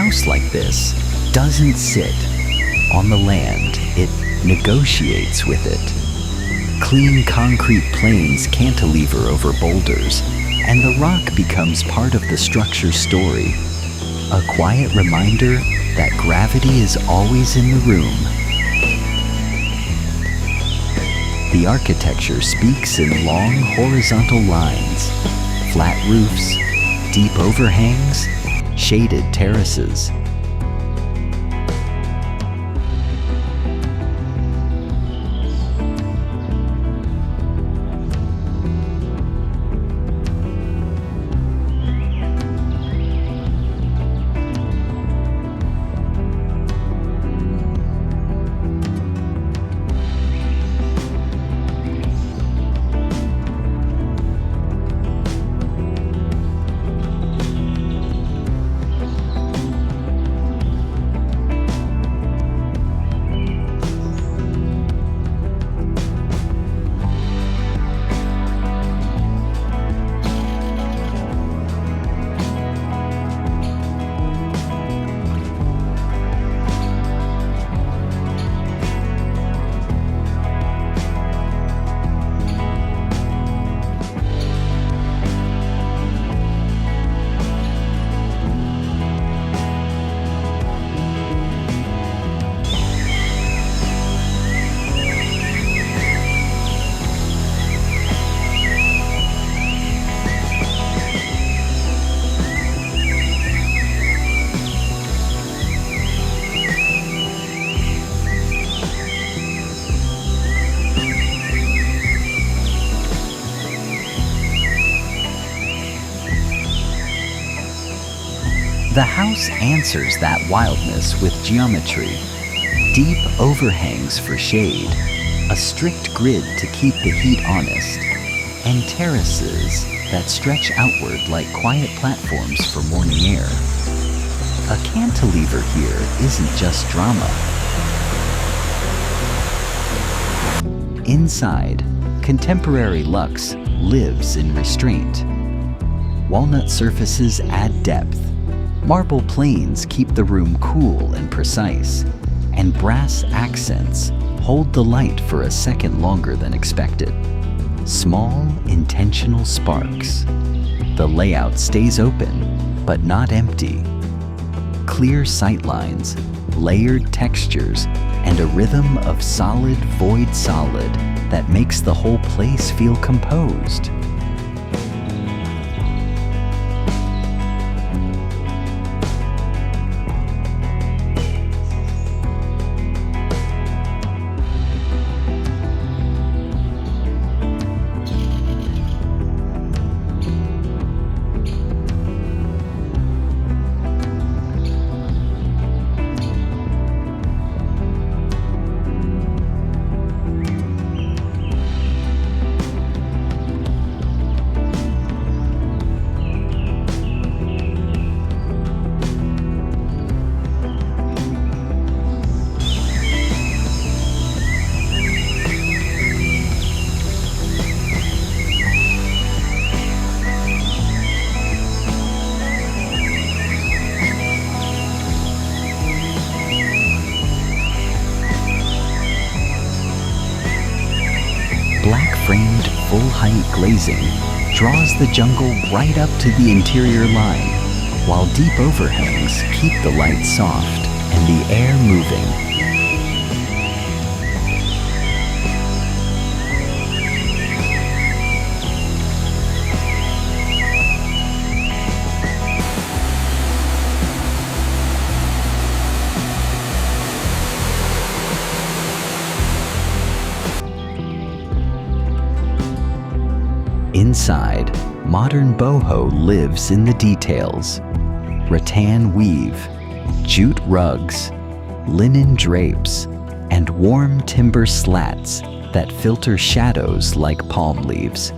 house like this doesn't sit on the land, it negotiates with it. Clean concrete plains cantilever over boulders, and the rock becomes part of the structure's story. A quiet reminder that gravity is always in the room. The architecture speaks in long horizontal lines, flat roofs, deep overhangs, shaded terraces. The house answers that wildness with geometry. Deep overhangs for shade, a strict grid to keep the heat honest, and terraces that stretch outward like quiet platforms for morning air. A cantilever here isn't just drama. Inside, contemporary luxe lives in restraint. Walnut surfaces add depth. Marble planes keep the room cool and precise, and brass accents hold the light for a second longer than expected. Small, intentional sparks. The layout stays open, but not empty. Clear sightlines, layered textures, and a rhythm of solid void solid that makes the whole place feel composed. Black-framed, full-height glazing draws the jungle right up to the interior line, while deep overhangs keep the light soft and the air moving. Inside, modern boho lives in the details. Rattan weave, jute rugs, linen drapes, and warm timber slats that filter shadows like palm leaves.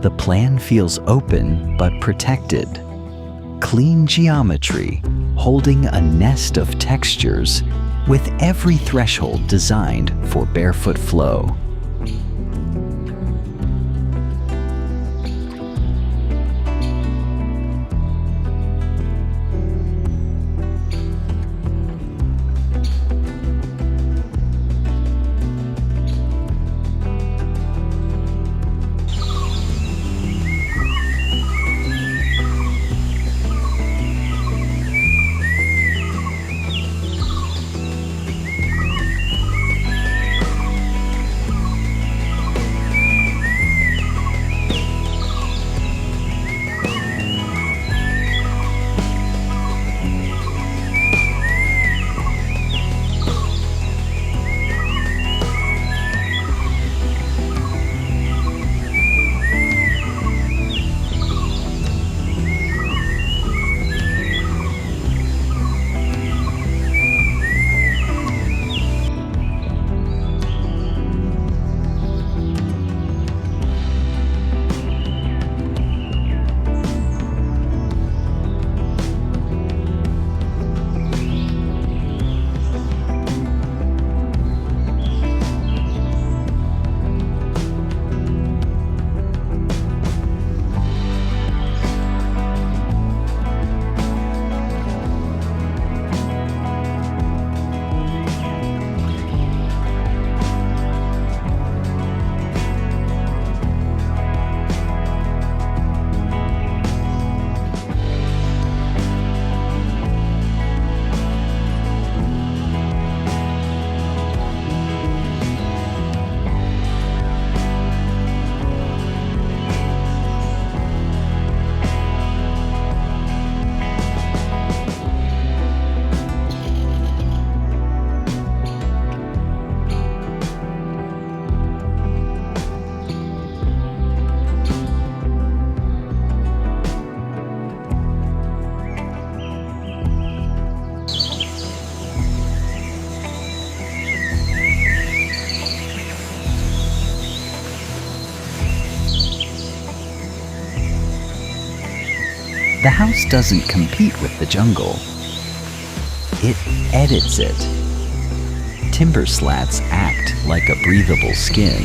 The plan feels open but protected. Clean geometry, holding a nest of textures, with every threshold designed for barefoot flow. The house doesn't compete with the jungle. It edits it. Timber slats act like a breathable skin,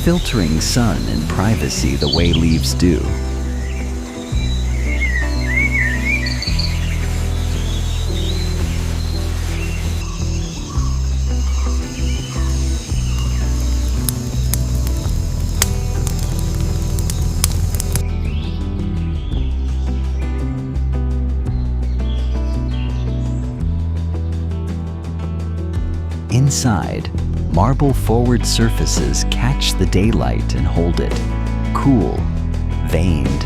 filtering sun and privacy the way leaves do. Inside, marble forward surfaces catch the daylight and hold it, cool, veined,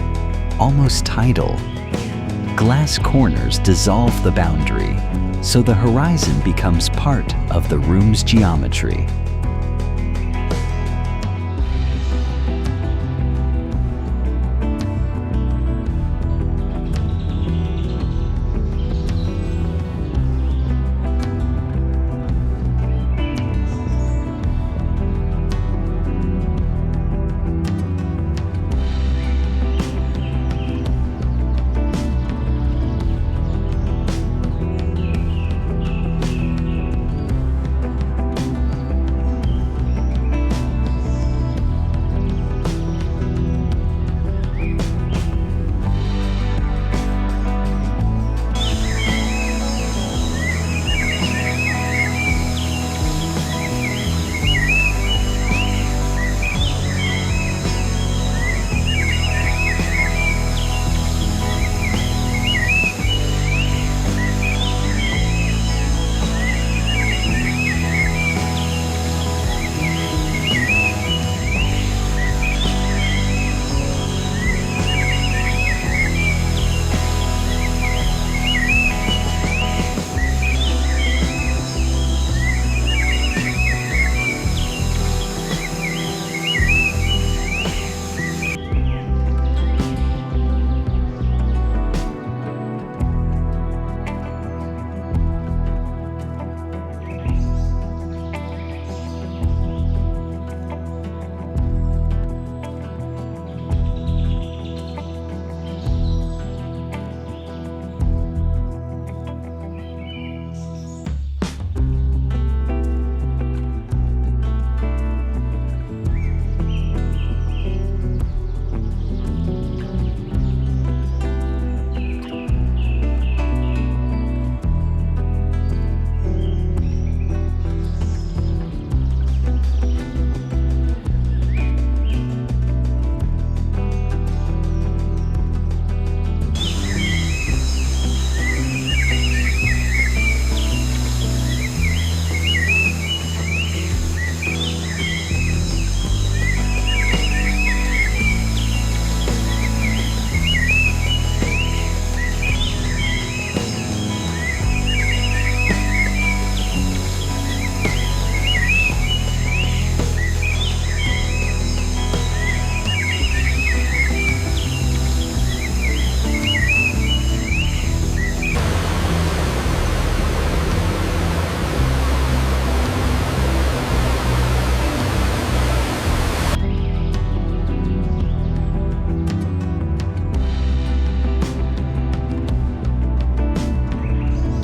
almost tidal. Glass corners dissolve the boundary, so the horizon becomes part of the room's geometry.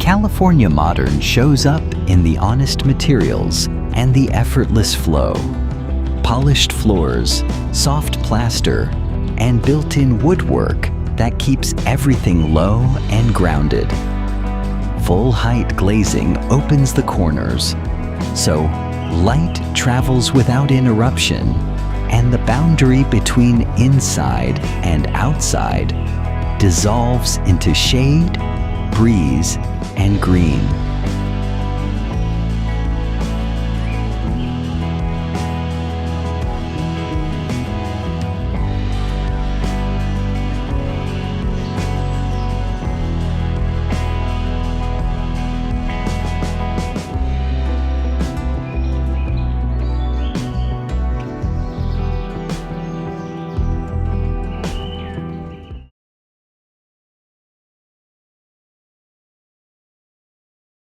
California Modern shows up in the honest materials and the effortless flow. Polished floors, soft plaster, and built-in woodwork that keeps everything low and grounded. Full-height glazing opens the corners, so light travels without interruption, and the boundary between inside and outside dissolves into shade, breeze, and green.